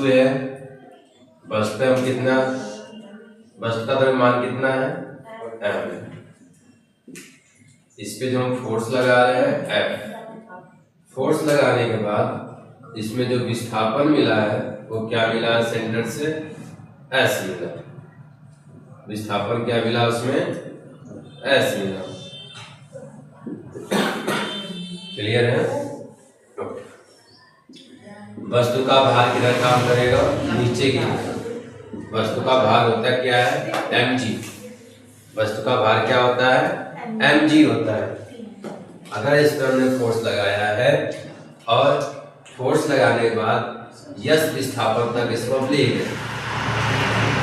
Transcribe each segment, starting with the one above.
वस्तु है, वस्तु पे हम कितना, वस्तु का द्रव्यमान कितना है m, इस पे जो हम फोर्स लगा रहे हैं F, फोर्स लगाने के बाद इसमें जो विस्थापन मिला है वो क्या मिला, सेंटर से S मिला, विस्थापन क्या मिला उसमें, S मिला। क्लियर है? वस्तु का भार किधर काम करेगा, नीचे की तरफ। वस्तु का भार होता है क्या है, mg, वस्तु का भार क्या होता है, mg होता है। अगर इस पर हमने फोर्स लगाया है और फोर्स लगाने के बाद यस विस्थापन तक इसको ले गए,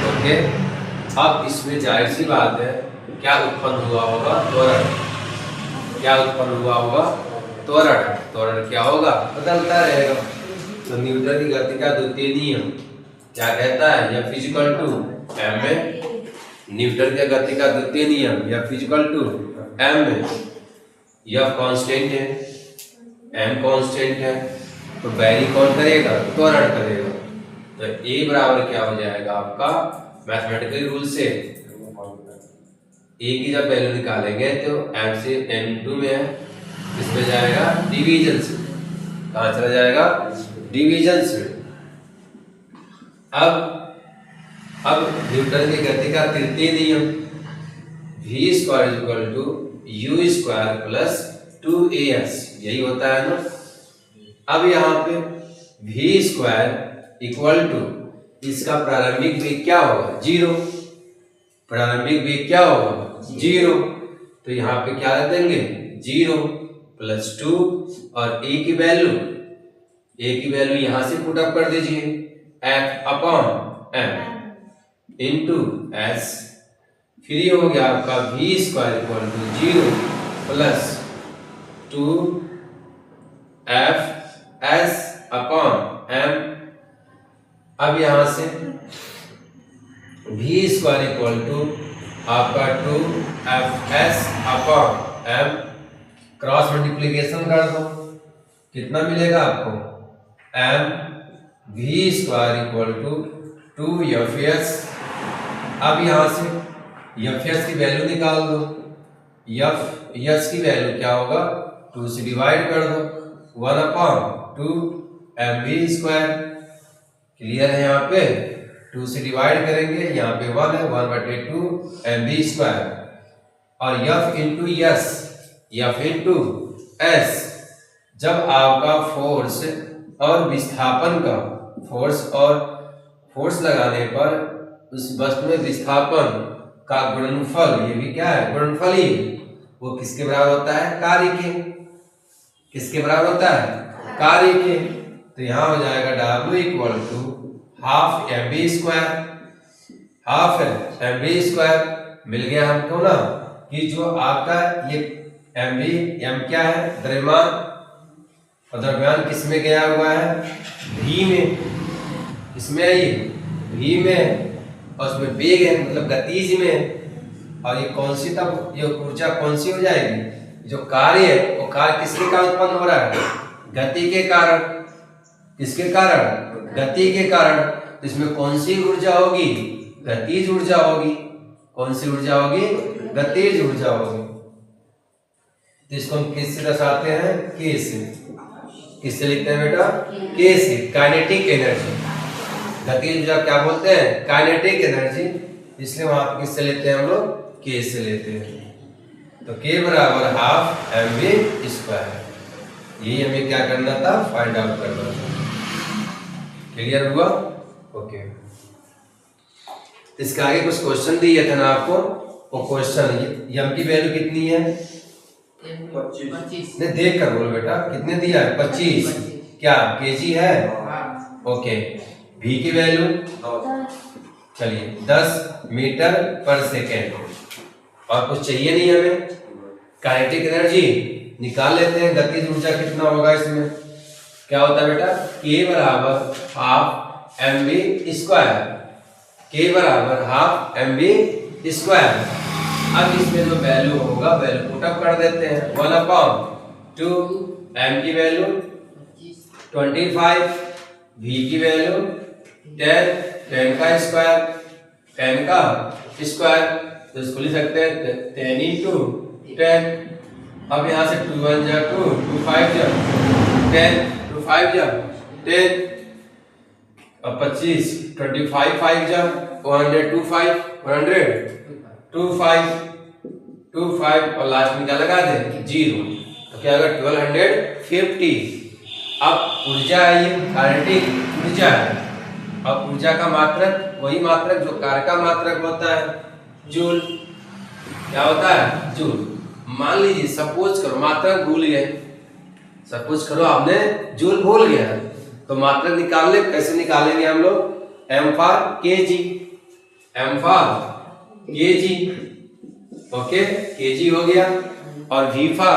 ओके, अब इसमें जाहिर सी बात है क्या उत्पन्न हुआ होगा, त्वरण। क्या उत्पन्न हुआ होगा, त्वरण। त्वरण क्या होगा, बदलता रहेगा। तो न्यूटन की गति का द्वितीय नियम क्या कहता है, या फिजिकल टू m में, न्यूटन के गति का द्वितीय नियम या फिजिकल टू m में, यह कांस्टेंट है, m कांस्टेंट है, तो वैरी कौन करेगा, त्वरण करेगा। तो a बराबर क्या हो जाएगा आपका, मैथमेटिकल रूल से a की जब वैल्यू निकालेंगे तो m से n2 में है, इसमें जाएगा डिवीजन से, कहाँ चला जाएगा, डिवीजन से। अब न्यूटन की गति का तृतीय नियम v square equal to u square plus 2as, यही होता है ना। अब यहाँ पे v स्क्वायर इक्वल टू इसका प्रारंभिक वेग क्या होगा, 0, प्रारंभिक वेग क्या होगा, 0, तो यहाँ पे क्या रख देंगे, 0 प्लस 2 और a की वैल्यू यहाँ से पुट अप कर दीजिए, f upon m into s, फिर ये हो गया आपका v square equal to 0 plus 2 f s upon m। अब यहां से v स्क्वायर इक्वल टू आपका 2 f s upon m, cross multiplication कर दो, कितना मिलेगा आपको, m v square equal to 2 F S. अब यहां से एफ एस की वैल्यू निकाल दो, एफ एस की वैल्यू क्या होगा, 2 से डिवाइड कर दो, 1 upon 2 M V square. Clear है? यहाँ पे 2 से डिवाइड करेंगे, यहाँ पे 1 है, 1/2 एम वी स्क्वायर, और F into S, F into S. जब आपका फोर्स और विस्थापन का, फोर्स लगाने पर उस वस्तु में विस्थापन का गुणनफल, ये भी क्या है, गुणनफल ही, वो किसके बराबर होता है, कार्य के। किसके बराबर होता है, कार्य के। तो यहाँ हो जाएगा W equal to half M B square, half M B square मिल गया हमको ना, कि जो आपका ये एम बी, एम क्या है, द्रव्यमान, और द्रव्यमान किसमें गया हुआ है, V में, इसमें है ये V में, और उसमें वेग है मतलब गतिज में। और ये कौन सी, तब ये ऊर्जा कौन सी हो जाएगी, जो कार्य है वो कार्य किसके कारण उत्पन्न हो रहा है, गति के कारण। किसके कारण, गति के कारण। तो इसमें कौन सी ऊर्जा होगी, गतिज ऊर्जा होगी। कौन सी ऊर्जा होगी, गतिज ऊर्जा होगी। तो इसको हम किससे दर्शाते हैं, K से। किससे लिखते हैं बेटा, K से, काइनेटिक एनर्जी। गतिज ऊर्जा क्या बोलते हैं, काइनेटिक एनर्जी, इसलिए वहां पे किससे लेते हैं हम लोग, K से लेते हैं। तो K बराबर हाफ एम वी स्क्वायर, यही हमें क्या करना था, फाइंड आउट करना था। क्लियर हुआ? ओके। इसके आगे कुछ क्वेश्चन दिए थे ना आपको, वो क्वेश्चन, एम की वैल्यू कितनी है, 25। नहीं देख कर बोलो बेटा, कितने दिया है, 25। क्या केजी है, ओके। V की वैल्यू चलिए 10 मीटर पर सेकेंड, और कुछ चाहिए नहीं हमें। काइनेटिक एनर्जी निकाल लेते हैं, गतिज ऊर्जा कितना होगा इसमें, क्या होता है बेटा, K बराबर half M B square, K बराबर हाफ एम बी स्क्वायर। अब इसमें जो वैल्यू होगा, वैल्यू पुट अप कर देते हैं, 1/2, m की वैल्यू 25, V की वैल्यू 10, 10 का स्क्वायर, 10 का स्क्वायर, तो इसको लिख सकते हैं 10 into 10। अब यहाँ से 2 1 जा 2, 2 5 जा 10, 2 5 जा 10, अब 25, 25 5 जा 100, 2 5 100, 2 5 2 5 और लास्ट में क्या लगा दे 0, तो क्या होगा 1250। अब ऊर्जा है, ये काइनेटिक ऊर्जा है। अब ऊर्जा का मात्रक वही मात्रक जो कार्य का मात्रक होता है, जूल। क्या होता है? जूल। मान लीजिए सपोज करो मात्रक भूल गए, सपोज करो आपने जूल भूल गया, तो मात्रक निकाल ले। कैसे निकालेंगे हम लोग? m for kg, m for kg, okay, kg हो गया। और v फॉर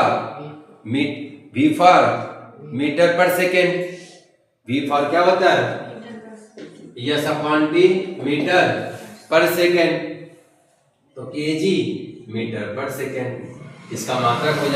मीटर पर सेकेंड, v फॉर क्या होता है? यस अपॉन टी, मीटर पर सेकेंड, तो kg मीटर पर सेकेंड, इसका मात्रक हो जाएगा